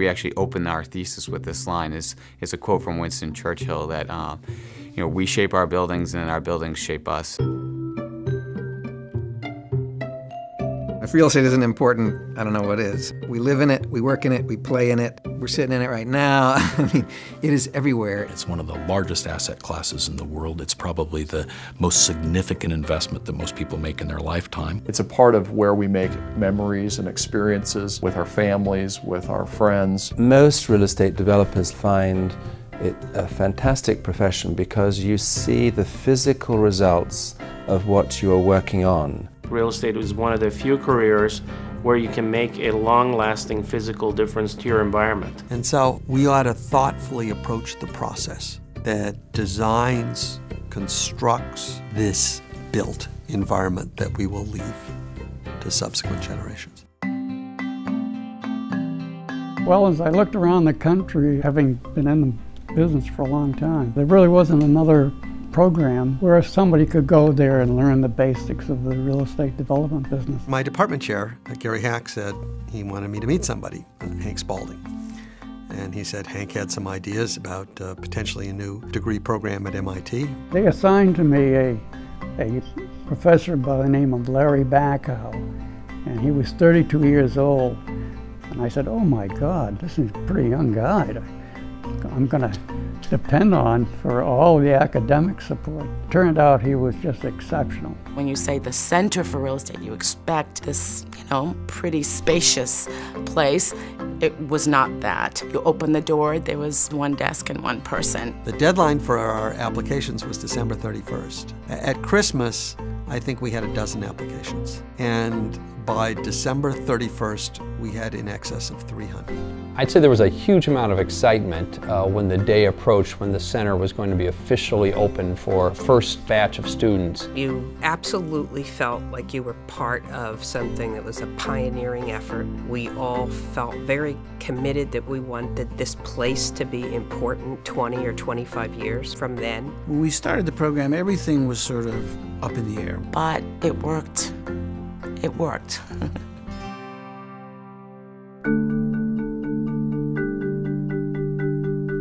we actually open our thesis with this line. It's a quote from Winston Churchill that, we shape our buildings and our buildings shape us. If real estate isn't important, I don't know what is. We live in it, we work in it, we play in it. We're sitting in it right now. I mean, it is everywhere. It's one of the largest asset classes in the world. It's probably the most significant investment that most people make in their lifetime. It's a part of where we make memories and experiences with our families, with our friends. Most real estate developers find it a fantastic profession because you see the physical results of what you are working on. Real estate is one of the few careers where you can make a long-lasting physical difference to your environment. And so we ought to thoughtfully approach the process that designs, constructs this built environment that we will leave to subsequent generations. Well, as I looked around the country, having been in the business for a long time, there really wasn't another program where somebody could go there and learn the basics of the real estate development business. My department chair, Gary Hack, said he wanted me to meet somebody, Hank Spalding. And he said Hank had some ideas about potentially a new degree program at MIT. They assigned to me a professor by the name of Larry Backow, and he was 32 years old. And I said, oh my God, this is a pretty young guy I'm going to depend on for all the academic support. Turned out he was just exceptional. When you say the center for real estate, you expect this, pretty spacious place. It was not that. You open the door, there was one desk and one person. The deadline for our applications was December 31st. At Christmas, I think we had a dozen applications. And by December 31st, we had in excess of 300. I'd say there was a huge amount of excitement when the day approached, when the center was going to be officially open for first batch of students. You absolutely felt like you were part of something that was a pioneering effort. We all felt very committed that we wanted this place to be important 20 or 25 years from then. When we started the program, everything was sort of up in the air. But it worked. It worked.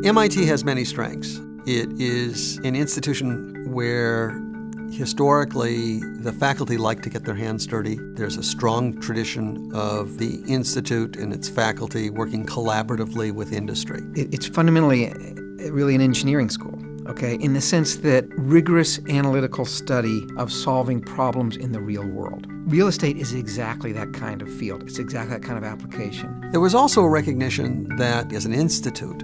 MIT has many strengths. It is an institution where historically the faculty like to get their hands dirty. There's a strong tradition of the institute and its faculty working collaboratively with industry. It's fundamentally really an engineering school. Okay, in the sense that rigorous analytical study of solving problems in the real world. Real estate is exactly that kind of field. It's exactly that kind of application. There was also a recognition that as an institute,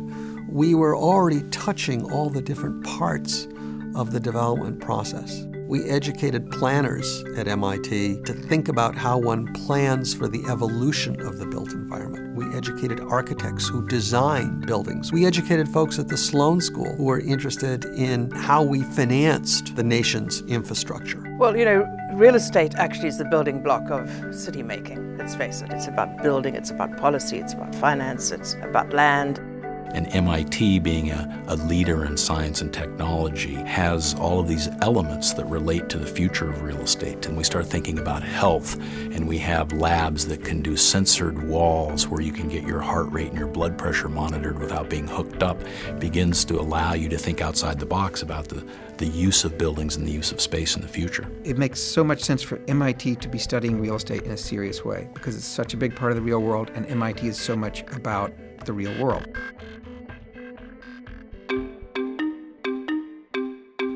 we were already touching all the different parts of the development process. We educated planners at MIT to think about how one plans for the evolution of the built environment. We educated architects who design buildings. We educated folks at the Sloan School who were interested in how we financed the nation's infrastructure. Well, real estate actually is the building block of city making, let's face it. It's about building, it's about policy, it's about finance, it's about land. And MIT, being a leader in science and technology, has all of these elements that relate to the future of real estate. And we start thinking about health, and we have labs that can do sensored walls where you can get your heart rate and your blood pressure monitored without being hooked up. It begins to allow you to think outside the box about the use of buildings and the use of space in the future. It makes so much sense for MIT to be studying real estate in a serious way because it's such a big part of the real world, and MIT is so much about the real world.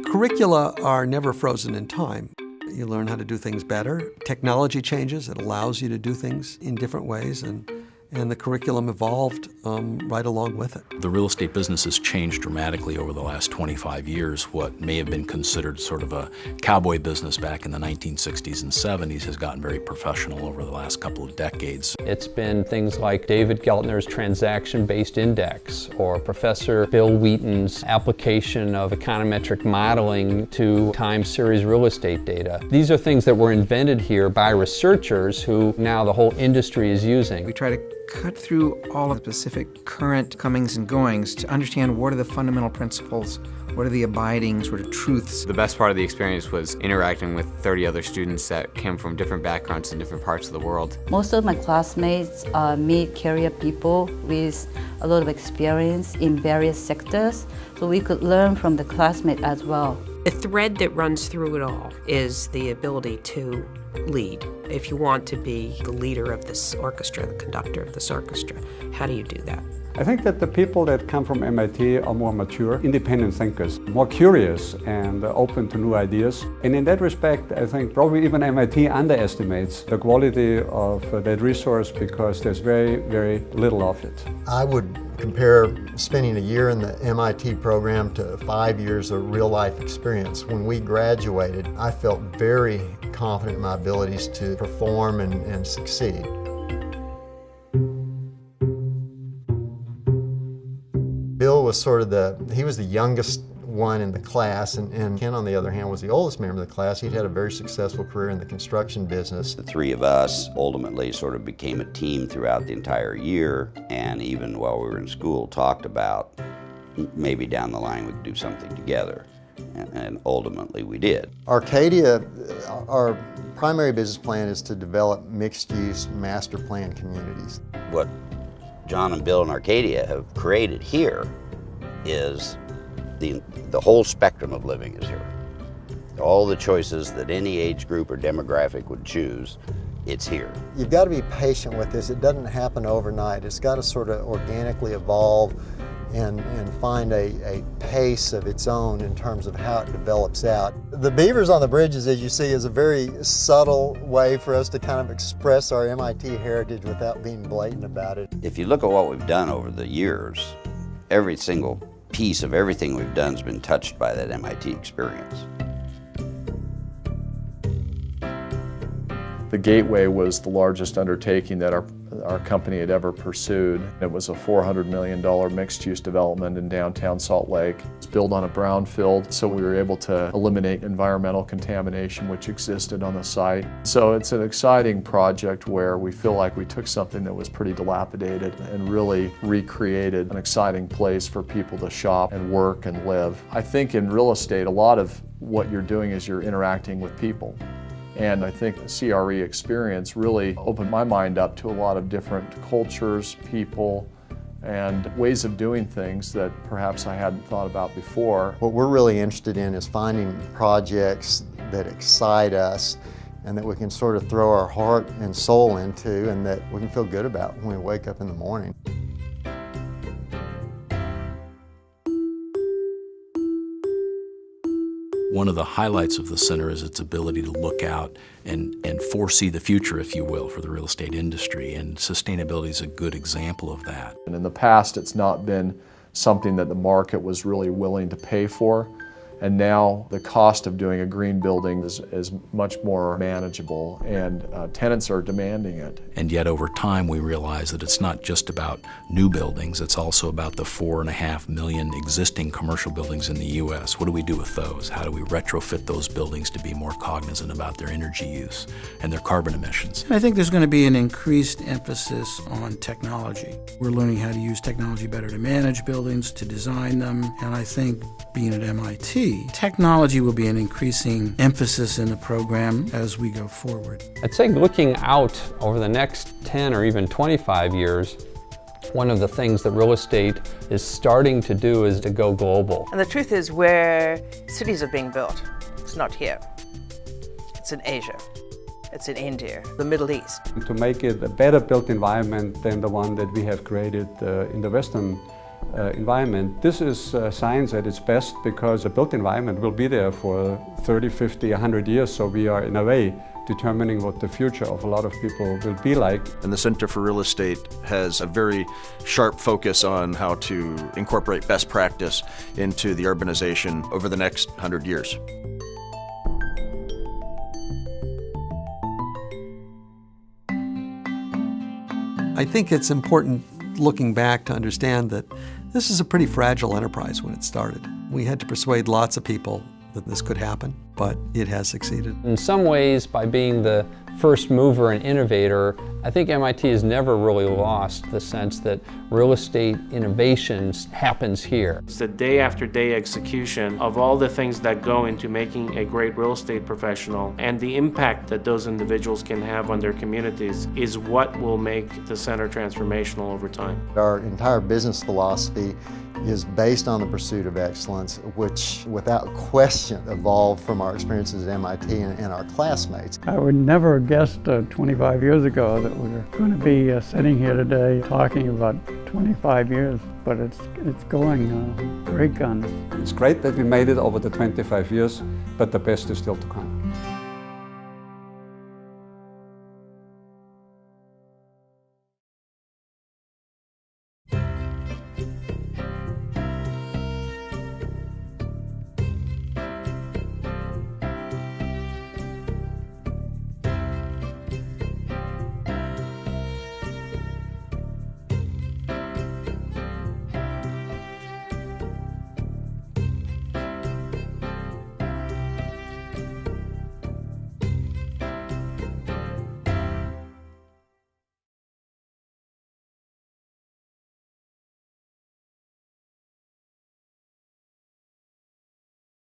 Curricula are never frozen in time. You learn how to do things better. Technology changes. It allows you to do things in different ways, and the curriculum evolved right along with it. The real estate business has changed dramatically over the last 25 years. What may have been considered sort of a cowboy business back in the 1960s and 70s has gotten very professional over the last couple of decades. It's been things like David Geltner's transaction-based index or Professor Bill Wheaton's application of econometric modeling to time series real estate data. These are things that were invented here by researchers who now the whole industry is using. We try to cut through all of the specific current comings and goings to understand what are the fundamental principles What are the abiding sort of truths? The best part of the experience was interacting with 30 other students that came from different backgrounds in different parts of the world. Most of my classmates are mid-career people with a lot of experience in various sectors, so we could learn from the classmates as well. The thread that runs through it all is the ability to lead. If you want to be the leader of this orchestra, the conductor of this orchestra, how do you do that? I think that the people that come from MIT are more mature, independent thinkers, more curious and open to new ideas. And in that respect, I think probably even MIT underestimates the quality of that resource because there's very, very little of it. I would compare spending a year in the MIT program to 5 years of real-life experience. When we graduated, I felt very confident in my abilities to perform and succeed. Bill was sort of he was the youngest one in the class, and Ken, on the other hand, was the oldest member of the class. He'd had a very successful career in the construction business. The three of us ultimately sort of became a team throughout the entire year, and even while we were in school talked about maybe down the line we could do something together, and ultimately we did. Arcadia, our primary business plan is to develop mixed-use master plan communities. What John and Bill and Arcadia have created here is the whole spectrum of living is here. All the choices that any age group or demographic would choose, it's here. You've got to be patient with this. It doesn't happen overnight. It's got to sort of organically evolve and find a pace of its own in terms of how it develops out. The beavers on the bridges, as you see, is a very subtle way for us to kind of express our MIT heritage without being blatant about it. If you look at what we've done over the years, every single piece of everything we've done has been touched by that MIT experience. The Gateway was the largest undertaking that our company had ever pursued. It was a $400 million mixed-use development in downtown Salt Lake. It's built on a brownfield, so we were able to eliminate environmental contamination which existed on the site. So it's an exciting project where we feel like we took something that was pretty dilapidated and really recreated an exciting place for people to shop and work and live. I think in real estate, a lot of what you're doing is you're interacting with people. And I think the CRE experience really opened my mind up to a lot of different cultures, people, and ways of doing things that perhaps I hadn't thought about before. What we're really interested in is finding projects that excite us and that we can sort of throw our heart and soul into and that we can feel good about when we wake up in the morning. One of the highlights of the center is its ability to look out and foresee the future, if you will, for the real estate industry, and sustainability is a good example of that. And in the past, it's not been something that the market was really willing to pay for. And now the cost of doing a green building is much more manageable, and tenants are demanding it. And yet over time we realize that it's not just about new buildings, it's also about the 4.5 million existing commercial buildings in the U.S. What do we do with those? How do we retrofit those buildings to be more cognizant about their energy use and their carbon emissions? I think there's going to be an increased emphasis on technology. We're learning how to use technology better to manage buildings, to design them, and I think being at MIT, technology will be an increasing emphasis in the program as we go forward. I'd say looking out over the next 10 or even 25 years, one of the things that real estate is starting to do is to go global. And the truth is where cities are being built, it's not here. It's in Asia. It's in India, the Middle East. To make it a better built environment than the one that we have created in the Western environment. This is science at its best because the built environment will be there for 30, 50, 100 years, so we are in a way determining what the future of a lot of people will be like. And the Center for Real Estate has a very sharp focus on how to incorporate best practice into the urbanization over the next 100 years. I think it's important looking back to understand that this is a pretty fragile enterprise when it started. We had to persuade lots of people that this could happen, but it has succeeded. In some ways, by being the first mover and innovator, I think MIT has never really lost the sense that real estate innovations happens here. It's the day after day execution of all the things that go into making a great real estate professional, and the impact that those individuals can have on their communities is what will make the center transformational over time. Our entire business philosophy is based on the pursuit of excellence, which without question evolved from our experiences at MIT and our classmates. I would never have guessed 25 years ago that we were going to be sitting here today talking about 25 years, but it's going great guns. It's great that we made it over the 25 years, but the best is still to come.